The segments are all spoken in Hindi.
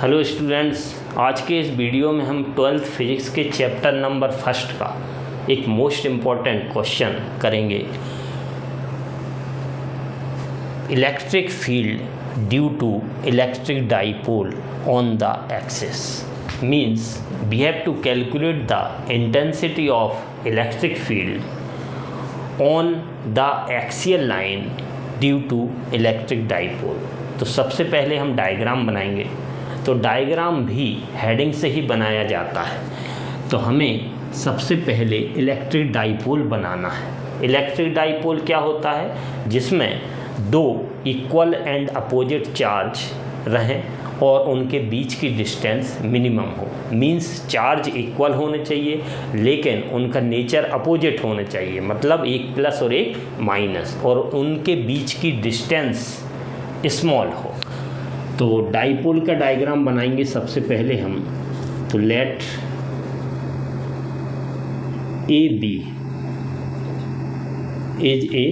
हेलो स्टूडेंट्स, आज के इस वीडियो में हम 12th फिजिक्स के चैप्टर नंबर 1 का एक मोस्ट इम्पॉर्टेंट क्वेश्चन करेंगे। Electric field due to electric dipole on the axis means we have to calculate the intensity of electric field on the axial line due to electric dipole. तो सबसे पहले हम डायग्राम बनाएंगे। तो डायग्राम भी हेडिंग से ही बनाया जाता है। तो हमें सबसे पहले इलेक्ट्रिक डाइपोल बनाना है। इलेक्ट्रिक डाइपोल क्या होता है? जिसमें दो इक्वल एंड अपोजिट चार्ज रहें और उनके बीच की डिस्टेंस मिनिमम हो। मींस चार्ज इक्वल होने चाहिए लेकिन उनका नेचर अपोजिट होने चाहिए, मतलब एक प्लस और एक माइनस, और उनके बीच की डिस्टेंस स्मॉल हो। तो डाइपोल का डायग्राम बनाएंगे सबसे पहले हम। तो let A B is a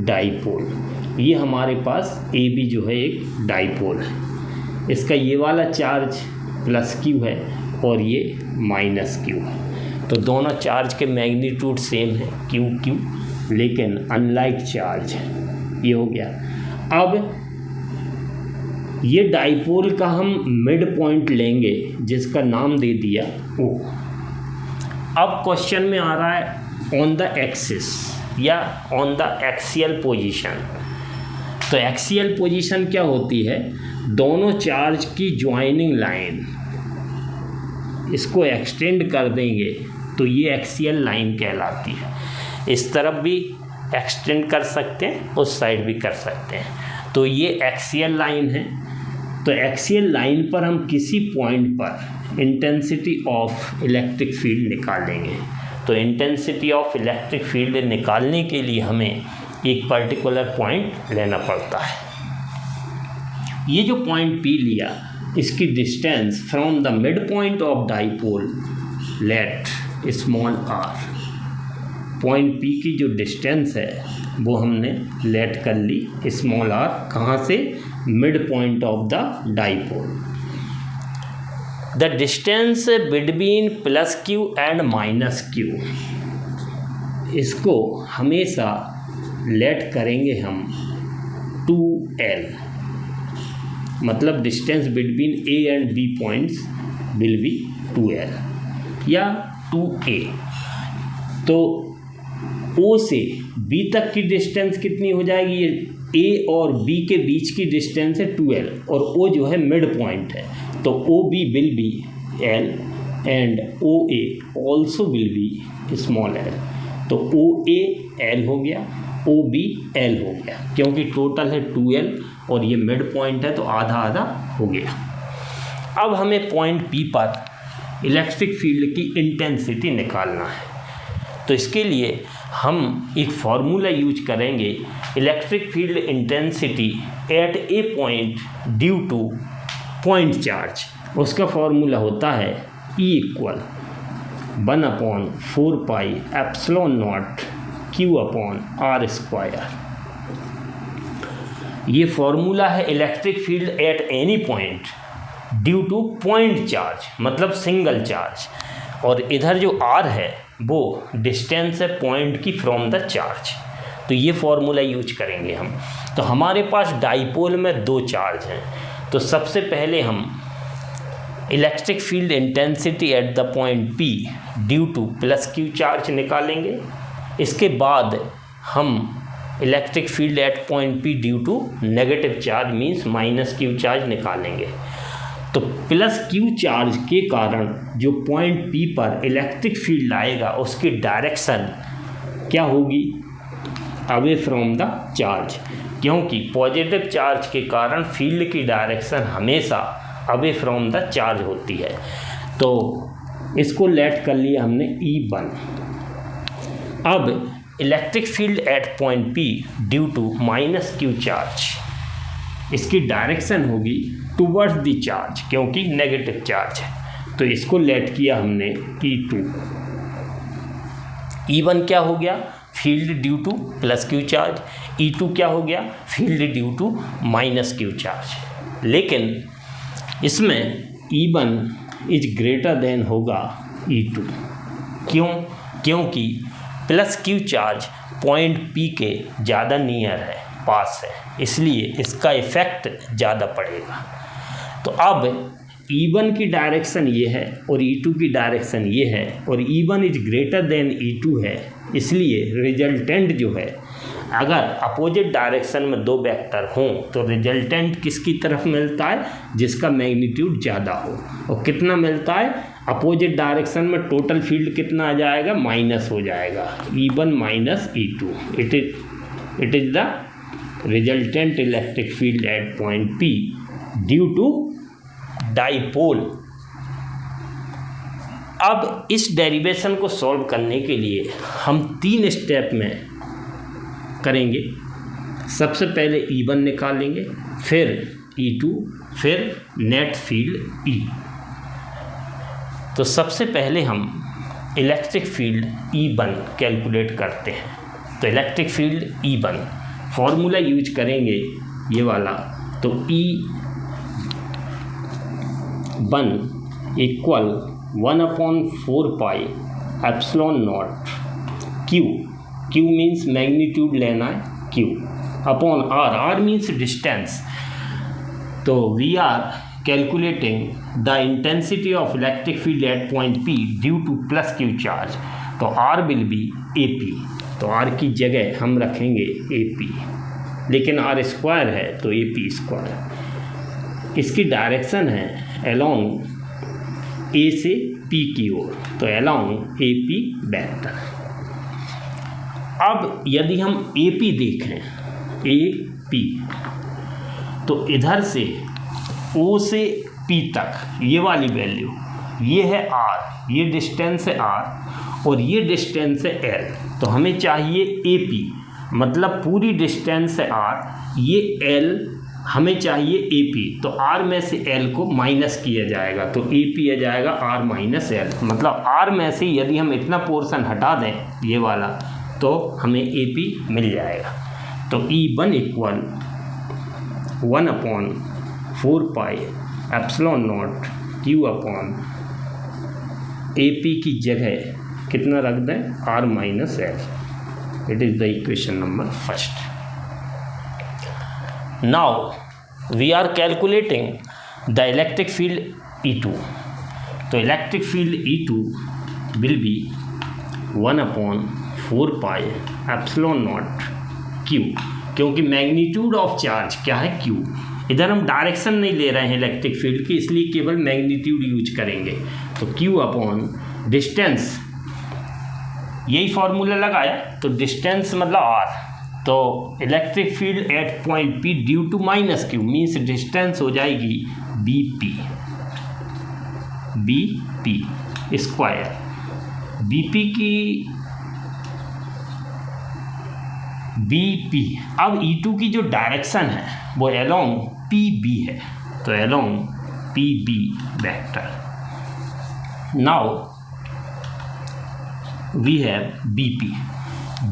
dipole. ये हमारे पास ए बी जो है एक डाइपोल है। इसका ये वाला चार्ज प्लस क्यू है और ये माइनस क्यू है। तो दोनों चार्ज के मैग्नीट्यूड सेम है, क्यू क्यू, लेकिन अनलाइक चार्ज है। ये हो गया। अब ये डाइपोल का हम मिड पॉइंट लेंगे जिसका नाम दे दिया O। अब क्वेश्चन में आ रहा है ऑन द एक्सिस या ऑन द एक्सियल पोजीशन। तो एक्सियल पोजीशन क्या होती है? दोनों चार्ज की ज्वाइनिंग लाइन, इसको एक्सटेंड कर देंगे तो ये एक्सियल लाइन कहलाती है। इस तरफ भी एक्सटेंड कर सकते हैं, उस साइड भी कर सकते हैं। तो ये एक्सियल लाइन है। तो एक्सियल लाइन पर हम किसी पॉइंट पर इंटेंसिटी ऑफ इलेक्ट्रिक फील्ड निकालेंगे। तो इंटेंसिटी ऑफ इलेक्ट्रिक फील्ड निकालने के लिए हमें एक पर्टिकुलर पॉइंट लेना पड़ता है। ये जो पॉइंट P लिया, इसकी distance from the mid point of dipole let small r। Point P की जो डिस्टेंस है वो हमने लेट कर ली स्मॉल r। कहाँ से? Mid point of the dipole. The distance between plus Q and minus Q, इसको हमेशा लेट करेंगे हम 2l। मतलब distance between a and b points will be 2l या 2a। तो O से B तक की डिस्टेंस कितनी हो जाएगी? ये A और B के बीच की डिस्टेंस है 2l और O जो है मिड पॉइंट है। तो OB will be l and OA also will be small l। तो OA l हो गया, OB l हो गया, क्योंकि टोटल है 2l और ये मिड पॉइंट है तो आधा आधा हो गया। अब हमें पॉइंट P पर इलेक्ट्रिक फील्ड की इंटेंसिटी निकालना है। तो इसके लिए हम एक फार्मूला यूज करेंगे, इलेक्ट्रिक फील्ड इंटेंसिटी एट ए point due two point charge. उसका फार्मूला होता है E equal 1/4 pi epsilon not Q upon R square. ये फार्मूला है electric field at any point due two point charge, मतलब सिंगल चार्ज। और इधर जो R है वो डिस्टेंस है पॉइंट की फ्रॉम द चार्ज। तो ये फार्मूला यूज करेंगे हम। तो हमारे पास डाइपोल में दो चार्ज हैं। तो सबसे पहले हम electric field intensity at the point P due to plus Q charge निकालेंगे। इसके बाद हम electric field at point P due to negative charge means minus Q charge निकालेंगे। तो प्लस Q चार्ज के कारण जो पॉइंट P पर इलेक्ट्रिक फील्ड आएगा उसकी डायरेक्शन क्या होगी? अवे फ्रॉम द चार्ज, क्योंकि पॉजिटिव चार्ज के कारण फील्ड की डायरेक्शन हमेशा अवे फ्रॉम द चार्ज होती है। तो इसको लेट कर लिया हमने E1। अब electric field at point P due to minus Q charge, इसकी डायरेक्शन होगी टूवर्ड्स द चार्ज, क्योंकि नेगेटिव चार्ज है। तो इसको लेट किया हमने E2। E1 क्या हो गया? Field due to plus Q charge. E2 क्या हो गया? Field due to minus Q charge. लेकिन इसमें E1 इज ग्रेटर देन होगा E2। क्यों? क्योंकि plus Q charge point P के ज़्यादा नियर है, पास है, इसलिए इसका इफ़ेक्ट ज़्यादा पड़ेगा। तो अब E1 की डायरेक्शन ये है और E2 की डायरेक्शन ये है और E1 is greater than E2 है, इसलिए रिजल्टेंट जो है, अगर अपोजिट डायरेक्शन में दो वेक्टर हों तो रिजल्टेंट किसकी तरफ मिलता है? जिसका मैग्नीट्यूड ज़्यादा हो। और कितना मिलता है? अपोजिट डायरेक्शन में टोटल फील्ड कितना आ जाएगा? माइनस हो जाएगा, E1 minus E2। It is the resultant electric field at point P due to dipole. अब इस डेरिवेशन को सॉल्व करने के लिए हम 3 स्टेप में करेंगे। सबसे पहले E1 निकालेंगे, फिर E2, फिर नेट फील्ड E। तो सबसे पहले हम इलेक्ट्रिक फील्ड E1 कैलकुलेट करते हैं। तो electric field E1 formula use करेंगे ये वाला। तो E1 equal 1/4 pi epsilon not Q। Q means magnitude लेना है, Q upon R means distance. तो we are calculating the intensity of electric field at point P due to plus Q charge. तो R विल बी AP। तो R की जगह हम रखेंगे AP, लेकिन R स्क्वायर है तो AP स्क्वायर। इसकी डायरेक्शन है अलोंग A से P की ओर, तो अलोंग AP वेक्टर। अब यदि हम AP देखें, AP, तो इधर से O से P तक ये वाली वैल्यू, ये है R, ये डिस्टेंस है R और ये डिस्टेंस है L। तो हमें चाहिए AP, मतलब पूरी डिस्टेंस है R, ये L हमें चाहिए AP। तो R में से L को माइनस किया जाएगा, तो AP आ जाएगा R माइनस L। मतलब R में से यदि हम इतना पोर्शन हटा दें, ये वाला, तो हमें AP मिल जाएगा। तो E1 equal 1/4 pi epsilon not Q upon AP की जगह कितना रख दें? R minus L। It is the equation number first. Now we are calculating the electric field E2। तो electric field E2 will be 1/4 pi epsilon not Q, क्योंकि मैग्नीट्यूड ऑफ चार्ज क्या है? Q। इधर हम डायरेक्शन नहीं ले रहे हैं इलेक्ट्रिक फील्ड की, इसलिए केवल मैग्नीट्यूड यूज करेंगे। तो Q अपॉन डिस्टेंस, यही फॉर्मूला लगाया, तो डिस्टेंस मतलब R। तो electric field at point P due to minus Q means distance हो जाएगी BP स्क्वायर। BP। अब E2 की जो डायरेक्शन है वो अलोंग PB है, तो along PB vector. Now we have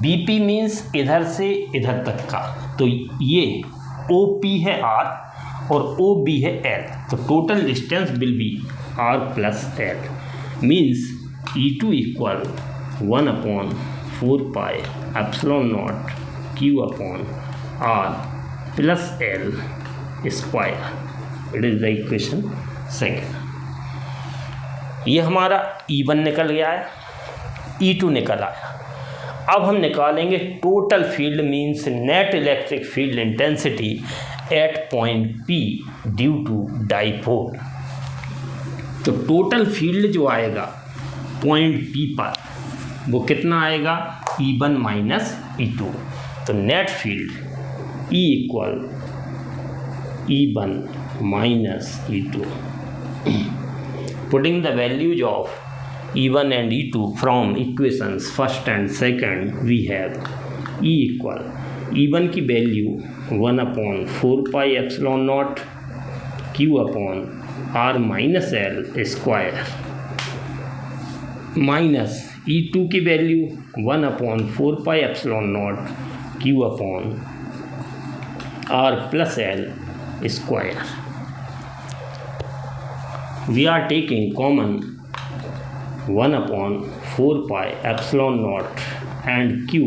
BP means इधर से इधर तक का, तो ये OP है R और OB है L। तो total distance will be R plus L। Means E2 equal 1/4 pi epsilon not Q upon R plus L square. It is the equation second. ये हमारा E1 निकल गया है, E2 निकल आया। अब हम निकालेंगे total field means net electric field intensity at point P due to dipole. तो टोटल फील्ड जो आएगा पॉइंट P पर वो कितना आएगा? E1 minus E2। तो net field E equal E1 minus E2. Putting the values of E1 and E2 from equations first and second, we have E equal E1 की value 1/4 pi epsilon not Q upon R minus L square minus E2 की value 1/4 pi epsilon not Q upon R plus L square. we are taking common 1/4 pi epsilon naught and q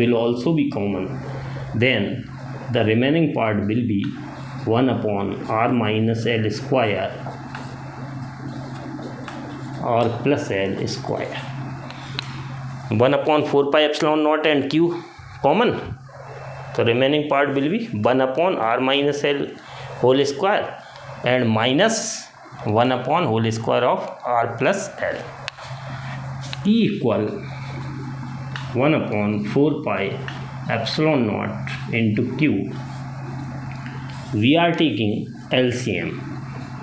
will also be common, then the remaining part will be 1/r minus l square or plus l square. 1/4 pi epsilon naught and q common, so remaining part will be 1/r minus l whole square and minus 1 whole square of r plus l. E equal 1/4 pi epsilon naught into q. We are taking LCM,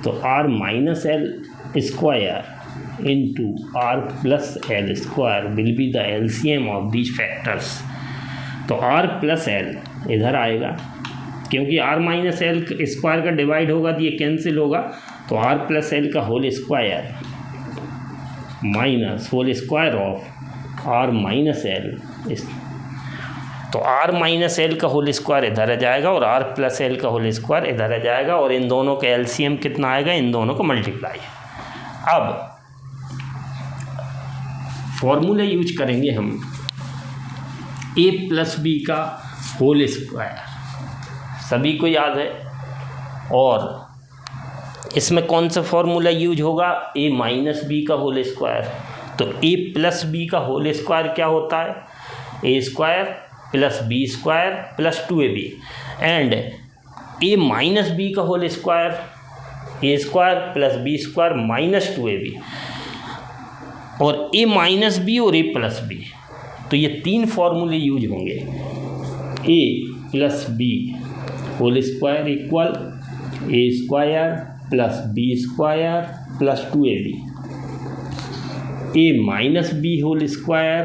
so r minus l square into r plus l square will be the LCM of these factors. तो r plus l इधर आएगा, क्योंकि r माइनस एल स्क्वायर का डिवाइड होगा तो ये कैंसिल होगा, तो r प्लस एल का whole square minus whole square of r minus L, तो r माइनस एल का होल स्क्वायर इधर आ जाएगा और r प्लस एल का होल स्क्वायर इधर आ जाएगा और इन दोनों का एलसीएम कितना आएगा, इन दोनों को मल्टीप्लाई। अब फॉर्मूला यूज करेंगे हम a प्लस बी का होल स्क्वायर, सभी को याद है, और इसमें कौन सा फॉर्मूला यूज होगा, a माइनस बी का होल स्क्वायर। तो a प्लस बी का होल स्क्वायर क्या होता है, a square plus B square plus 2ab, and a minus B का whole square a square plus B square minus 2ab, और a माइनस बी और a प्लस बी, तो ये तीन फॉर्मूले यूज होंगे। a plus B whole square equal a square plus B square plus 2ab, a minus b whole square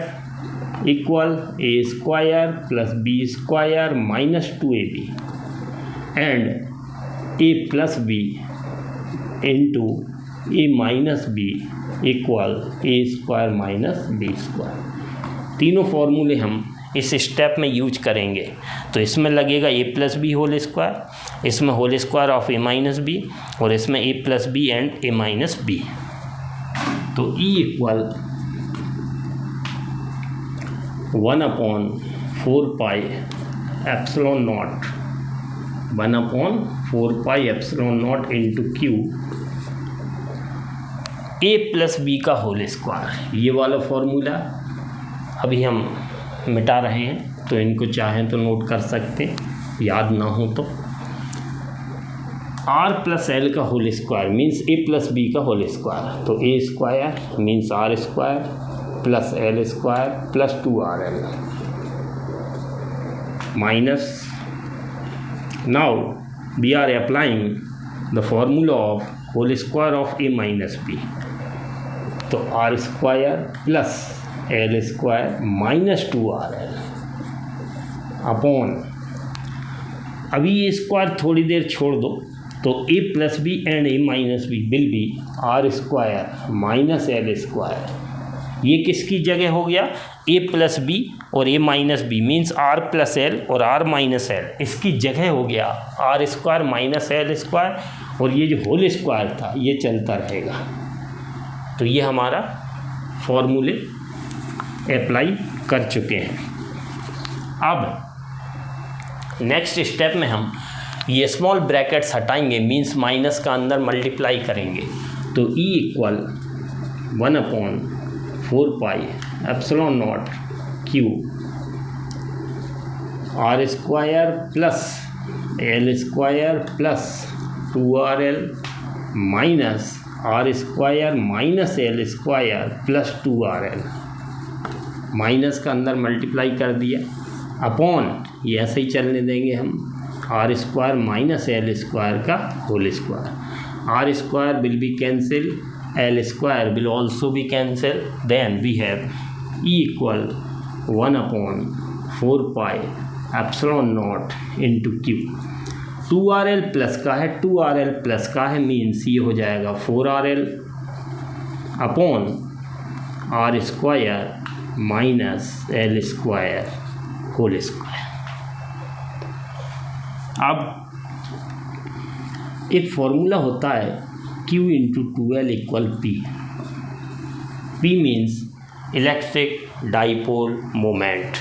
equal a square plus B square minus 2ab, and a plus b into a minus b equal a square minus b square. तीनों फॉर्मूले हम इस स्टेप में यूज करेंगे। तो इसमें लगेगा a plus B whole square, इसमें whole square of a minus B, और इसमें a plus B and a minus B. तो E equal 1/4 pi epsilon not 1/4 pi epsilon not into Q a plus B का होल स्क्वायर। ये वाला फॉर्मूला अभी हम मिटा रहे हैं, तो इनको चाहें तो नोट कर सकते, याद ना हो तो। r प्लस एल का whole square means a plus B का होल स्क्वायर, तो a square means r square plus l square plus 2rl minus, now we are applying the formula of whole square of a minus B, तो r square plus L square minus 2rl upon, अभी ये स्क्वायर थोड़ी देर छोड़ दो, तो a plus B and a minus b will be r square minus L square. ये किसकी जगह हो गया, a प्लस बी और a minus b means r plus L और r माइनस एल, इसकी जगह हो गया r square minus L square, और ये जो होल स्क्वायर था ये चलता रहेगा। तो ये हमारा फॉर्मूले अप्लाई कर चुके हैं। अब नेक्स्ट स्टेप में हम ये स्मॉल ब्रैकेट्स हटाएंगे, मीन्स माइनस का अंदर मल्टीप्लाई करेंगे। तो E equal 1/4 pi epsilon not Q r square plus l square plus 2rl minus r square minus l square plus 2rl, minus का अंदर मल्टीप्लाई कर दिया, अपॉन ये ऐसे ही चलने देंगे हम, r square minus l square का whole square, r square will be cancel, l square will also be cancel, then we have E equal 1/4 pi epsilon not into Q. 2rl plus का है, 2rl प्लस का है मीन्स ये हो जाएगा 4rl upon r square minus L square whole square. अब एक फॉर्मूला होता है Q into 2L equal P। P means electric dipole moment.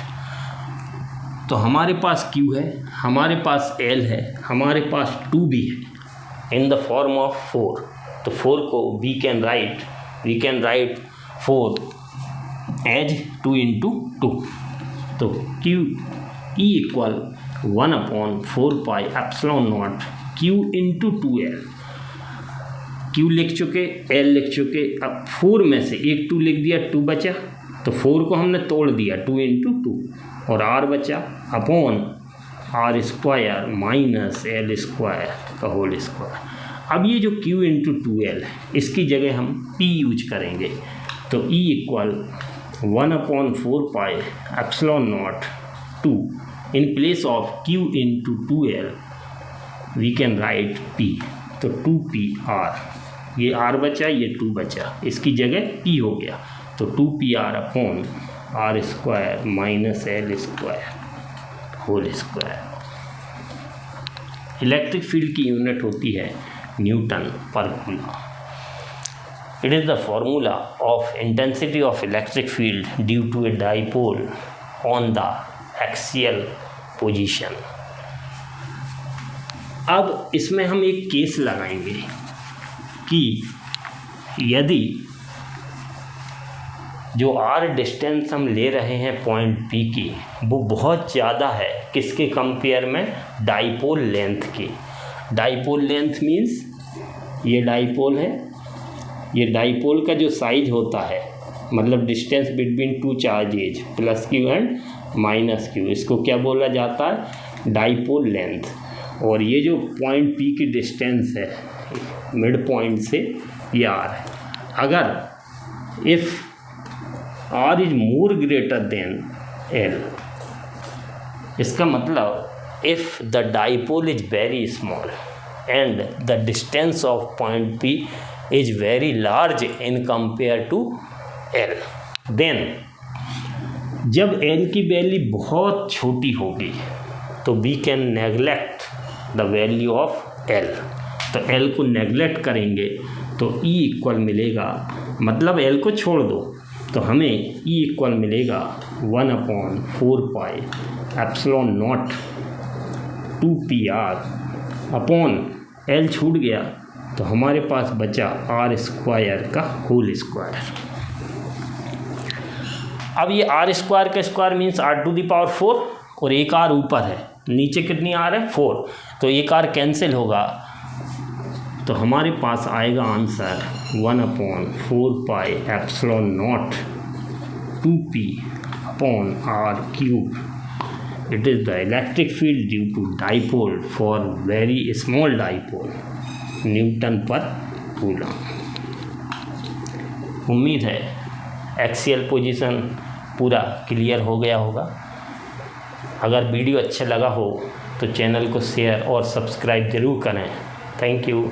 तो हमारे पास Q है, हमारे पास L है, हमारे पास 2 भी है इन द फॉर्म ऑफ 4। तो 4 को we can write 4 as 2 into 2। तो Q E equal 1/4 pi epsilon not Q into 2L। Q लिख चुके, L लिख चुके, अब 4 में से एक 2 लिख दिया, 2 बचा, तो 4 को हमने तोड़ दिया 2 इंटू 2 और R बचा upon R square minus L square का होल स्क्वायर। अब ये जो Q इंटू 2L है इसकी जगह हम P यूज करेंगे। तो E equal 1/4 pi epsilon naught 2 in place of Q into 2L we can write P। तो 2PR, ये R बचा, ये 2 बचा, इसकी जगह P हो गया। तो 2PR upon R square minus L square whole square. Electric field की यूनिट होती है newton per coulomb. It is the formula of intensity of electric field due to a dipole on the axial position। अब इसमें हम एक केस लगाएंगे कि यदि जो R डिस्टेंस हम ले रहे हैं पॉइंट P की वो बहुत ज़्यादा है, किसके कंपेयर में? डाइपोल लेंथ की। डाइपोल लेंथ मीन्स ये डाइपोल है, ये डाइपोल का जो साइज होता है मतलब distance between 2 charges plus Q and minus Q, इसको क्या बोला जाता है? Dipole length. और ये जो पॉइंट P की डिस्टेंस है मिड पॉइंट से ये R है। अगर if R is more greater than L, इसका मतलब if the dipole is very small and the distance of point P is very large in compare to L, then जब L की वैल्यू बहुत छोटी होगी तो we can neglect the value of L। तो L को neglect करेंगे तो E इक्वल मिलेगा, मतलब L को छोड़ दो तो हमें E इक्वल मिलेगा 1/4 pi epsilon not 2PR upon L छूट गया तो हमारे पास बचा R स्क्वायर का होल स्क्वायर। अब ये R स्क्वायर का स्क्वायर मीन्स R⁴ और एक R ऊपर है, नीचे कितनी R है? 4, तो एक R कैंसिल होगा तो हमारे पास आएगा answer 1/4 pi epsilon not 2P upon R³। It is the electric field due to dipole for very small dipole, Newton per coulomb. उम्मीद है एक्सियल पोजीशन पूरा क्लियर हो गया होगा। अगर वीडियो अच्छा लगा हो तो चैनल को शेयर और सब्सक्राइब ज़रूर करें। Thank you.